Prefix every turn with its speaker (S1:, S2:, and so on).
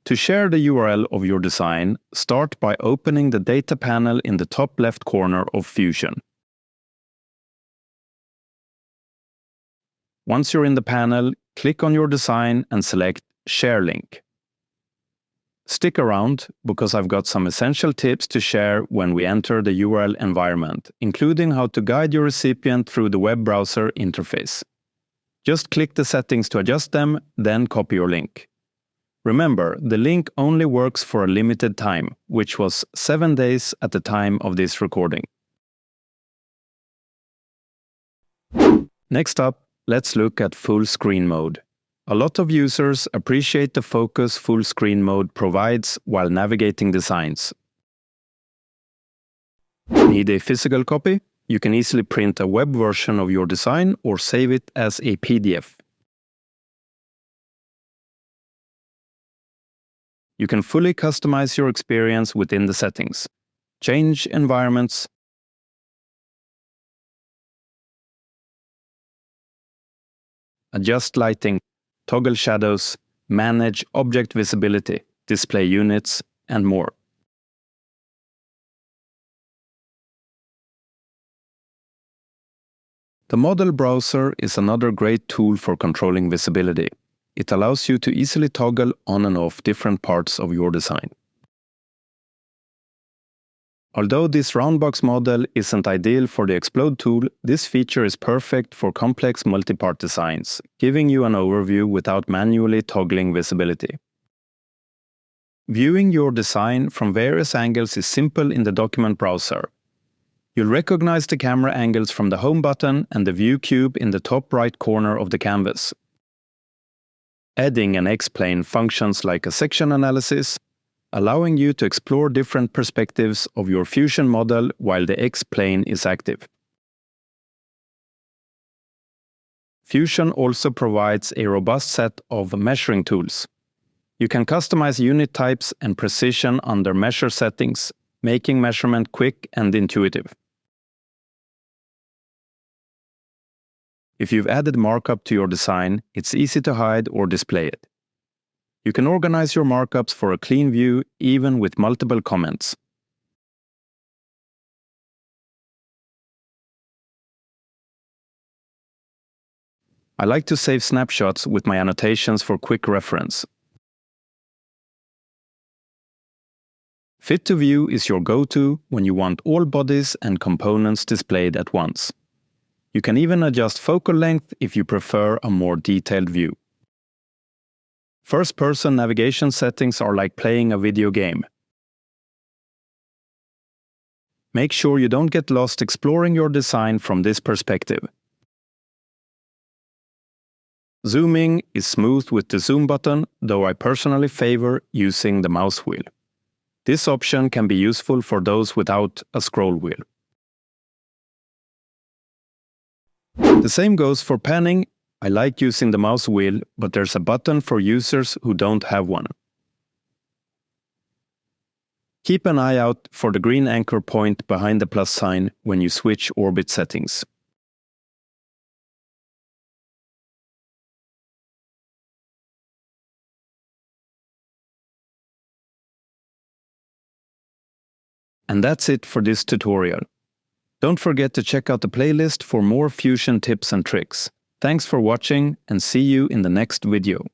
S1: To share the URL of your design, start by opening the data panel in the top left corner of Fusion. Once you're in the panel, click on your design and select Share Link. Stick around, because I've got some essential tips to share when we enter the URL environment, including how to guide your recipient through the web browser interface. Just click the settings to adjust them, then copy your link. Remember, the link only works for a limited time, which was 7 days at the time of this recording. Next up, let's look at full screen mode. A lot of users appreciate the focus full screen mode provides while navigating designs. Need a physical copy? You can easily print a web version of your design or save it as a PDF. You can fully customize your experience within the settings. Change environments, adjust lighting, toggle shadows, manage object visibility, display units, and more. The model browser is another great tool for controlling visibility. It allows you to easily toggle on and off different parts of your design. Although this roundbox model isn't ideal for the Explode tool, this feature is perfect for complex multipart designs, giving you an overview without manually toggling visibility. Viewing your design from various angles is simple in the document browser. You'll recognize the camera angles from the Home button and the View cube in the top right corner of the canvas. Adding an X-plane functions like a section analysis, allowing you to explore different perspectives of your Fusion model while the X-plane is active. Fusion also provides a robust set of measuring tools. You can customize unit types and precision under measure settings, making measurement quick and intuitive. If you've added markup to your design, it's easy to hide or display it. You can organize your markups for a clean view, even with multiple comments. I like to save snapshots with my annotations for quick reference. Fit to View is your go-to when you want all bodies and components displayed at once. You can even adjust focal length if you prefer a more detailed view. First-person navigation settings are like playing a video game. Make sure you don't get lost exploring your design from this perspective. Zooming is smooth with the Zoom button, though I personally favor using the mouse wheel. This option can be useful for those without a scroll wheel. The same goes for panning. I like using the mouse wheel, but there's a button for users who don't have one. Keep an eye out for the green anchor point behind the plus sign when you switch orbit settings. And that's it for this tutorial. Don't forget to check out the playlist for more Fusion tips and tricks. Thanks for watching, and see you in the next video.